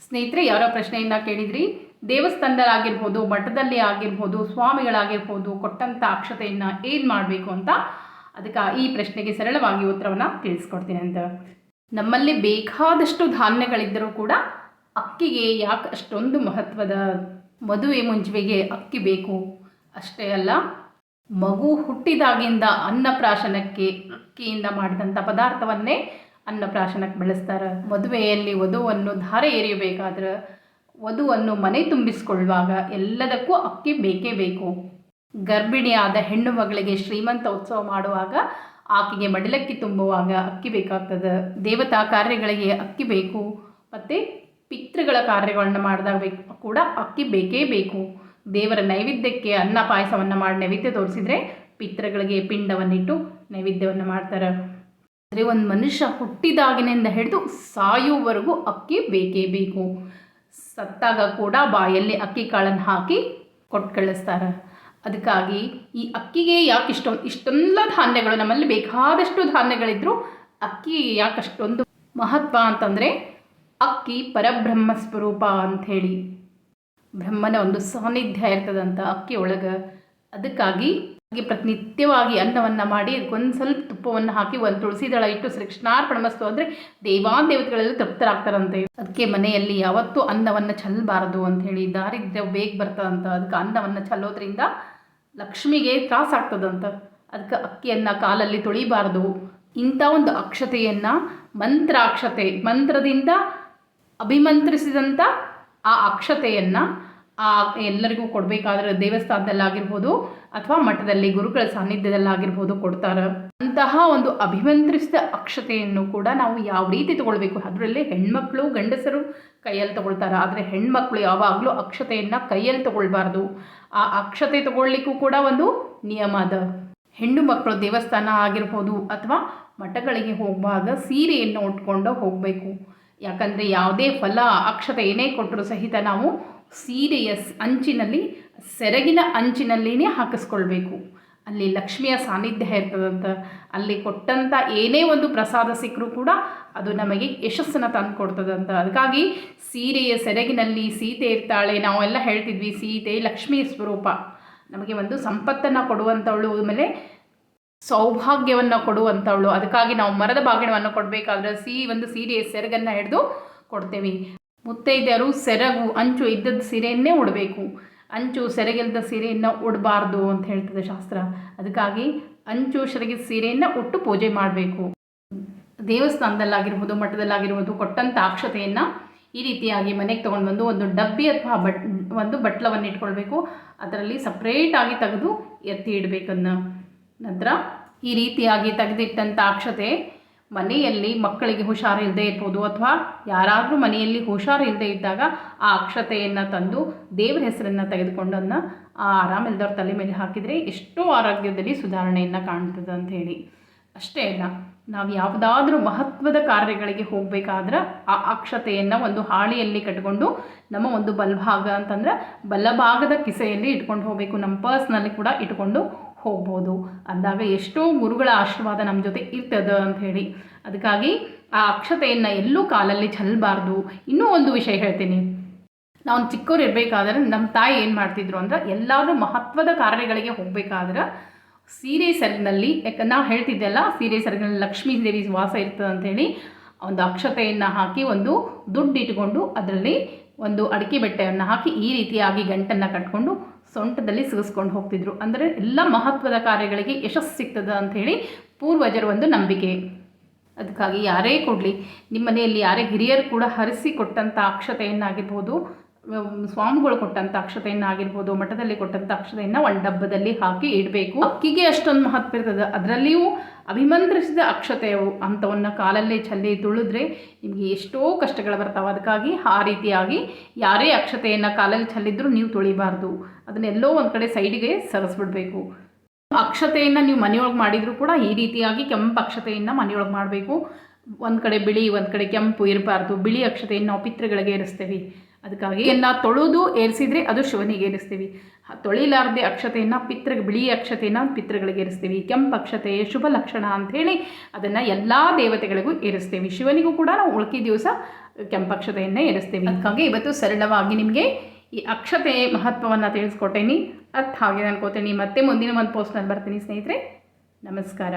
ಸ್ನೇಹಿತರೆ, ಯಾರೋ ಪ್ರಶ್ನೆಯನ್ನು ಕೇಳಿದ್ರಿ, ದೇವಸ್ಥಾನದಲ್ಲಾಗಿರ್ಬೋದು, ಮಠದಲ್ಲಿ ಆಗಿರ್ಬೋದು, ಸ್ವಾಮಿಗಳಾಗಿರ್ಬೋದು ಕೊಟ್ಟಂಥ ಅಕ್ಷತೆಯನ್ನು ಏನು ಮಾಡಬೇಕು ಅಂತ. ಅದಕ್ಕೆ ಈ ಪ್ರಶ್ನೆಗೆ ಸರಳವಾಗಿ ಉತ್ತರವನ್ನು ತಿಳಿಸ್ಕೊಡ್ತೀನಿ ಅಂತ. ನಮ್ಮಲ್ಲಿ ಬೇಕಾದಷ್ಟು ಧಾನ್ಯಗಳಿದ್ದರೂ ಕೂಡ ಅಕ್ಕಿಗೆ ಯಾಕೆ ಅಷ್ಟೊಂದು ಮಹತ್ವದ? ಮದುವೆ ಮುಂಜುವೆಗೆ ಅಕ್ಕಿ ಬೇಕು ಅಷ್ಟೇ ಅಲ್ಲ, ಮಗು ಹುಟ್ಟಿದಾಗಿಂದ ಅನ್ನಪ್ರಾಶನಕ್ಕೆ ಅಕ್ಕಿಯಿಂದ ಮಾಡಿದಂಥ ಪದಾರ್ಥವನ್ನೇ ಅನ್ನಪ್ರಾಶನಕ್ಕೆ ಬಳಸ್ತಾರೆ. ಮದುವೆಯಲ್ಲಿ ವಧುವನ್ನು ಧಾರೆ ಎರೆಯಬೇಕಾದ್ರೆ, ವಧುವನ್ನು ಮನೆ ತುಂಬಿಸಿಕೊಳ್ಳುವಾಗ ಎಲ್ಲದಕ್ಕೂ ಅಕ್ಕಿ ಬೇಕೇ ಬೇಕು. ಗರ್ಭಿಣಿಯಾದ ಹೆಣ್ಣು ಮಗಳಿಗೆ ಶ್ರೀಮಂತ ಉತ್ಸವ ಮಾಡುವಾಗ ಆಕೆಗೆ ಮಡಿಲಕ್ಕಿ ತುಂಬುವಾಗ ಅಕ್ಕಿ ಬೇಕಾಗ್ತದೆ. ದೇವತಾ ಕಾರ್ಯಗಳಿಗೆ ಅಕ್ಕಿ ಬೇಕು. ಮತ್ತು ಪಿತೃಗಳ ಕಾರ್ಯಗಳನ್ನು ಮಾಡಿದಾಗ ಕೂಡ ಅಕ್ಕಿ ಬೇಕೇ ಬೇಕು. ದೇವರ ನೈವೇದ್ಯಕ್ಕೆ ಅನ್ನ ಪಾಯಸವನ್ನು ಮಾಡಿ ನೈವೇದ್ಯ ತೋರಿಸಿದರೆ ಪಿತೃಗಳಿಗೆ ಪಿಂಡವನ್ನಿಟ್ಟು ನೈವೇದ್ಯವನ್ನು ಮಾಡ್ತಾರೆ. ಅಂದರೆ ಒಂದು ಮನುಷ್ಯ ಹುಟ್ಟಿದಾಗಿನಿಂದ ಹಿಡಿದು ಸಾಯುವವರೆಗೂ ಅಕ್ಕಿ ಬೇಕೇ ಬೇಕು. ಸತ್ತಾಗ ಕೂಡ ಬಾಯಲ್ಲಿ ಅಕ್ಕಿ ಕಾಳನ್ನು ಹಾಕಿ ಕೊಟ್ಟು ಕಳಿಸ್ತಾರೆ. ಅದಕ್ಕಾಗಿ ಈ ಅಕ್ಕಿಗೆ ಯಾಕೆ ಇಷ್ಟೆಲ್ಲ ಧಾನ್ಯಗಳು, ನಮ್ಮಲ್ಲಿ ಬೇಕಾದಷ್ಟು ಧಾನ್ಯಗಳಿದ್ದರೂ ಅಕ್ಕಿ ಯಾಕೆ ಅಷ್ಟೊಂದು ಮಹತ್ವ ಅಂತಂದರೆ, ಅಕ್ಕಿ ಪರಬ್ರಹ್ಮ ಸ್ವರೂಪ ಅಂಥೇಳಿ ಬ್ರಹ್ಮನ ಒಂದು ಸಾನ್ನಿಧ್ಯ ಇರ್ತದಂತ ಅಕ್ಕಿ ಒಳಗೆ. ಅದಕ್ಕಾಗಿ ಪ್ರತಿನಿತ್ಯವಾಗಿ ಅನ್ನವನ್ನು ಮಾಡಿ ಅದಕ್ಕೊಂದು ಸ್ವಲ್ಪ ತುಪ್ಪವನ್ನು ಹಾಕಿ ಒಂದು ತುಳಸಿ ದಳ ಇಟ್ಟು ಶ್ರೀಕೃಷ್ಣಾರ್ಪಣಮಸ್ತು ಅಂದರೆ ದೇವತೆಗಳೆಲ್ಲ ತೃಪ್ತರಾಗ್ತಾರಂತೆ. ಅದಕ್ಕೆ ಮನೆಯಲ್ಲಿ ಯಾವತ್ತೂ ಅನ್ನವನ್ನು ಚೆಲ್ಲಬಾರದು ಅಂಥೇಳಿ, ದಾರಿದ್ರ್ಯ ಬೇಗ ಬರ್ತದಂತ. ಅದಕ್ಕೆ ಅನ್ನವನ್ನು ಚೆಲ್ಲೋದ್ರಿಂದ ಲಕ್ಷ್ಮಿಗೆ ತ್ರಾಸಾಗ್ತದಂತ. ಅದಕ್ಕೆ ಅಕ್ಕಿಯನ್ನು ಕಾಲಲ್ಲಿ ತೊಳಿಬಾರ್ದು. ಇಂಥ ಒಂದು ಅಕ್ಷತೆಯನ್ನು ಮಂತ್ರದಿಂದ ಅಭಿಮಂತ್ರಿಸಿದಂಥ ಆ ಅಕ್ಷತೆಯನ್ನು ಎಲ್ಲರಿಗೂ ಕೊಡಬೇಕಾದ್ರೆ ದೇವಸ್ಥಾನದಲ್ಲಾಗಿರ್ಬೋದು ಅಥವಾ ಮಠದಲ್ಲಿ ಗುರುಗಳ ಸಾನ್ನಿಧ್ಯದಲ್ಲಾಗಿರ್ಬೋದು ಕೊಡ್ತಾರೆ. ಅಂತಹ ಒಂದು ಅಭಿಮಂತ್ರಿಸಿದ ಅಕ್ಷತೆಯನ್ನು ಕೂಡ ನಾವು ಯಾವ ರೀತಿ ತಗೊಳ್ಬೇಕು, ಅದರಲ್ಲಿ ಹೆಣ್ಮಕ್ಳು ಗಂಡಸರು ಕೈಯಲ್ಲಿ ತಗೊಳ್ತಾರೆ. ಆದರೆ ಹೆಣ್ಮಕ್ಳು ಯಾವಾಗಲೂ ಅಕ್ಷತೆಯನ್ನು ಕೈಯಲ್ಲಿ ತಗೊಳ್ಬಾರ್ದು. ಆ ಅಕ್ಷತೆ ತಗೊಳ್ಲಿಕ್ಕೂ ಕೂಡ ಒಂದು ನಿಯಮ ಅದ. ಹೆಣ್ಣು ಮಕ್ಕಳು ದೇವಸ್ಥಾನ ಆಗಿರ್ಬೋದು ಅಥವಾ ಮಠಗಳಿಗೆ ಹೋಗುವಾಗ ಸೀರೆಯನ್ನು ಉಟ್ಕೊಂಡು ಹೋಗಬೇಕು. ಯಾಕಂದರೆ ಯಾವುದೇ ಫಲ ಅಕ್ಷತೆ ಏನೇ ಕೊಟ್ಟರೂ ಸಹಿತ ನಾವು ಸೀರೆಯ ಅಂಚಿನಲ್ಲಿ, ಸೆರಗಿನ ಅಂಚಿನಲ್ಲಿನೇ ಹಾಕಿಸ್ಕೊಳ್ಬೇಕು. ಅಲ್ಲಿ ಲಕ್ಷ್ಮಿಯ ಸಾನ್ನಿಧ್ಯ ಇರ್ತದಂತ. ಅಲ್ಲಿ ಕೊಟ್ಟಂಥ ಏನೇ ಒಂದು ಪ್ರಸಾದ ಸಿಕ್ಕರೂ ಕೂಡ ಅದು ನಮಗೆ ಯಶಸ್ಸನ್ನು ತಂದು ಕೊಡ್ತದಂತ. ಅದಕ್ಕಾಗಿ ಸೀರೆಯ ಸೆರಗಿನಲ್ಲಿ ಸೀತೆ ಇರ್ತಾಳೆ. ನಾವೆಲ್ಲ ಹೇಳ್ತಿದ್ವಿ, ಸೀತೆ ಲಕ್ಷ್ಮೀ ಸ್ವರೂಪ, ನಮಗೆ ಒಂದು ಸಂಪತ್ತನ್ನು ಕೊಡುವಂಥವಳು, ಆಮೇಲೆ ಸೌಭಾಗ್ಯವನ್ನು ಕೊಡುವಂಥವಳು. ಅದಕ್ಕಾಗಿ ನಾವು ಮರದ ಬಾಗಿಣವನ್ನು ಕೊಡಬೇಕಾದ್ರೆ ಒಂದು ಸೀರೆಯ ಸೆರಗನ್ನು ಹಿಡಿದು ಕೊಡ್ತೇವೆ. ಮುತ್ತೈದೆಯರು ಸೆರಗು ಅಂಚು ಇದ್ದದ್ದು ಸೀರೆಯನ್ನೇ ಉಡಬೇಕು. ಅಂಚು ಸೆರಗಿಲ್ಲದ ಸೀರೆಯನ್ನು ಉಡಬಾರ್ದು ಅಂತ ಹೇಳ್ತದೆ ಶಾಸ್ತ್ರ. ಅದಕ್ಕಾಗಿ ಅಂಚು ಸೆರಗಿದ ಸೀರೆಯನ್ನು ಉಟ್ಟು ಪೂಜೆ ಮಾಡಬೇಕು. ದೇವಸ್ಥಾನದಲ್ಲಾಗಿರ್ಬೋದು, ಮಠದಲ್ಲಾಗಿರ್ಬೋದು ಕೊಟ್ಟಂಥ ಅಕ್ಷತೆಯನ್ನು ಈ ರೀತಿಯಾಗಿ ಮನೆಗೆ ತೊಗೊಂಡು ಬಂದು ಒಂದು ಡಬ್ಬಿ ಅಥವಾ ಒಂದು ಬಟ್ಲವನ್ನು ಇಟ್ಕೊಳ್ಬೇಕು. ಅದರಲ್ಲಿ ಸಪ್ರೇಟಾಗಿ ತೆಗೆದು ಎತ್ತಿ ಇಡಬೇಕನ್ನ. ನಂತರ ಈ ರೀತಿಯಾಗಿ ತೆಗೆದಿಟ್ಟಂಥ ಅಕ್ಷತೆ ಮನೆಯಲ್ಲಿ ಮಕ್ಕಳಿಗೆ ಹುಷಾರಿಲ್ಲದೆ ಇರ್ಬೋದು ಅಥವಾ ಯಾರಾದರೂ ಮನೆಯಲ್ಲಿ ಹುಷಾರಿಲ್ಲದೆ ಇದ್ದಾಗ ಆ ಅಕ್ಷತೆಯನ್ನು ತಂದು ದೇವರ ಹೆಸರನ್ನು ತೆಗೆದುಕೊಂಡು ಅದನ್ನು ಆ ಆರಾಮಿಲ್ಲದವ್ರ ತಲೆ ಮೇಲೆ ಹಾಕಿದರೆ ಎಷ್ಟೋ ಆರೋಗ್ಯದಲ್ಲಿ ಸುಧಾರಣೆಯನ್ನು ಕಾಣ್ತದೆ ಅಂಥೇಳಿ. ಅಷ್ಟೇ ಅಲ್ಲ, ನಾವು ಯಾವುದಾದ್ರೂ ಮಹತ್ವದ ಕಾರ್ಯಗಳಿಗೆ ಹೋಗಬೇಕಾದ್ರೆ ಆ ಅಕ್ಷತೆಯನ್ನು ಒಂದು ಹಾಳಿಯಲ್ಲಿ ಕಟ್ಕೊಂಡು ನಮ್ಮ ಒಂದು ಬಲಭಾಗ ಅಂತಂದ್ರೆ ಬಲಭಾಗದ ಕಿಸೆಯಲ್ಲಿ ಇಟ್ಕೊಂಡು ಹೋಗಬೇಕು. ನಮ್ಮ ಪರ್ಸ್ನಲ್ಲಿ ಕೂಡ ಇಟ್ಕೊಂಡು ಹೋಗ್ಬೋದು. ಅಂದಾಗ ಎಷ್ಟೋ ಗುರುಗಳ ಆಶೀರ್ವಾದ ನಮ್ಮ ಜೊತೆ ಇರ್ತದೆ ಅಂಥೇಳಿ. ಅದಕ್ಕಾಗಿ ಆ ಅಕ್ಷತೆಯನ್ನು ಎಲ್ಲೂ ಕಾಲಲ್ಲಿ ಚೆಲ್ಲಬಾರ್ದು. ಇನ್ನೂ ಒಂದು ವಿಷಯ ಹೇಳ್ತೀನಿ. ನಾವು ಚಿಕ್ಕವ್ರು ಇರಬೇಕಾದ್ರೆ ನಮ್ಮ ತಾಯಿ ಏನು ಮಾಡ್ತಿದ್ರು ಅಂದ್ರೆ, ಎಲ್ಲಾದರೂ ಮಹತ್ವದ ಕಾರ್ಯಗಳಿಗೆ ಹೋಗಬೇಕಾದ್ರೆ ಸೀರೆ ಸೆರಗಿನಲ್ಲಿ, ನಾವು ಹೇಳ್ತಿದ್ದೆಲ್ಲ ಸೀರೆ ಸೆರಗಿನಲ್ಲಿ ಲಕ್ಷ್ಮೀ ದೇವಿ ವಾಸ ಇರ್ತದೆ ಅಂಥೇಳಿ ಒಂದು ಅಕ್ಷತೆಯನ್ನು ಹಾಕಿ ಒಂದು ದುಡ್ಡು ಇಟ್ಕೊಂಡು ಅದರಲ್ಲಿ ಒಂದು ಅಡಿಕೆ ಬೆಟ್ಟೆಯನ್ನು ಹಾಕಿ ಈ ರೀತಿಯಾಗಿ ಗಂಟನ್ನು ಕಟ್ಕೊಂಡು ಸೊಂಟದಲ್ಲಿ ಸಿಗಿಸ್ಕೊಂಡು ಹೋಗ್ತಿದ್ರು. ಅಂದರೆ ಎಲ್ಲ ಮಹತ್ವದ ಕಾರ್ಯಗಳಿಗೆ ಯಶಸ್ಸು ಸಿಗ್ತದೆ ಅಂಥೇಳಿ ಪೂರ್ವಜರ ಒಂದು ನಂಬಿಕೆ. ಅದಕ್ಕಾಗಿ ಯಾರೇ ಕೊಡಲಿ, ನಿಮ್ಮ ಮನೆಯಲ್ಲಿ ಯಾರೇ ಹಿರಿಯರು ಕೂಡ ಹರಿಸಿ ಕೊಟ್ಟಂಥ ಅಕ್ಷತೆಯನ್ನಾಗಿರ್ಬೋದು, ಸ್ವಾಮಿಗಳು ಕೊಟ್ಟಂಥ ಅಕ್ಷತೆಯನ್ನು ಆಗಿರ್ಬೋದು, ಮಠದಲ್ಲಿ ಕೊಟ್ಟಂಥ ಅಕ್ಷತೆಯನ್ನು ಒಂದು ಡಬ್ಬದಲ್ಲಿ ಹಾಕಿ ಇಡಬೇಕು. ಅಕ್ಕಿಗೆ ಅಷ್ಟೊಂದು ಮಹತ್ವ ಇರ್ತದೆ. ಅದರಲ್ಲಿಯೂ ಅಭಿಮಂತ್ರಿಸಿದ ಅಕ್ಷತೆಯು ಅಂಥವನ್ನು ಕಾಲಲ್ಲೇ ಚೆಲ್ಲಿ ತುಳಿದ್ರೆ ನಿಮಗೆ ಎಷ್ಟೋ ಕಷ್ಟಗಳು ಬರ್ತಾವೆ. ಅದಕ್ಕಾಗಿ ಆ ರೀತಿಯಾಗಿ ಯಾರೇ ಅಕ್ಷತೆಯನ್ನು ಕಾಲಲ್ಲಿ ಚೆಲ್ಲಿದ್ರೂ ನೀವು ತುಳಿಬಾರ್ದು. ಅದನ್ನೆಲ್ಲೋ ಒಂದು ಕಡೆ ಸೈಡಿಗೆ ಸರಿಸ್ಬಿಡ್ಬೇಕು. ಅಕ್ಷತೆಯನ್ನು ನೀವು ಮನೆಯೊಳಗೆ ಮಾಡಿದರೂ ಕೂಡ ಈ ರೀತಿಯಾಗಿ ಕೆಂಪು ಅಕ್ಷತೆಯನ್ನು ಮನೆಯೊಳಗೆ ಮಾಡಬೇಕು. ಒಂದು ಕಡೆ ಬಿಳಿ, ಒಂದು ಕಡೆ ಕೆಂಪು ಇರಬಾರ್ದು. ಬಿಳಿ ಅಕ್ಷತೆಯನ್ನು ನಾವು ಪಿತೃಗಳಿಗೆ ಏರಿಸ್ತೀವಿ. ಅದಕ್ಕಾಗಿ ತೊಳೆದು ಏರಿಸಿದರೆ ಅದು ಶಿವನಿಗೆ ಏರಿಸ್ತೀವಿ. ತೊಳಿಲಾರದೆ ಅಕ್ಷತೆಯನ್ನು ಬಿಳಿ ಅಕ್ಷತೆಯನ್ನು ಪಿತೃಗಳಿಗೆ ಏರಿಸ್ತೀವಿ. ಕೆಂಪು ಅಕ್ಷತೆ ಶುಭ ಲಕ್ಷಣ ಅಂಥೇಳಿ ಅದನ್ನು ಎಲ್ಲ ದೇವತೆಗಳಿಗೂ ಏರಿಸ್ತೀವಿ. ಶಿವನಿಗೂ ಕೂಡ ನಾವು ಉಳ್ಕಿ ದಿವಸ ಕೆಂಪಕ್ಷತೆಯನ್ನೇ ಇರಿಸ್ತೀವಿ. ಅದಕ್ಕಾಗಿ ಇವತ್ತು ಸರಳವಾಗಿ ನಿಮಗೆ ಈ ಅಕ್ಷತೆ ಮಹತ್ವವನ್ನು ತಿಳಿಸ್ಕೊಟ್ಟೇನಿ. ಅರ್ಥ ಆಗಿದೆ ಅನ್ಕೋತೀನಿ. ಮತ್ತೆ ಮುಂದಿನ ಒಂದು ಪೋಸ್ಟ್ನಲ್ಲಿ ಬರ್ತೀನಿ ಸ್ನೇಹಿತರೆ. ನಮಸ್ಕಾರ.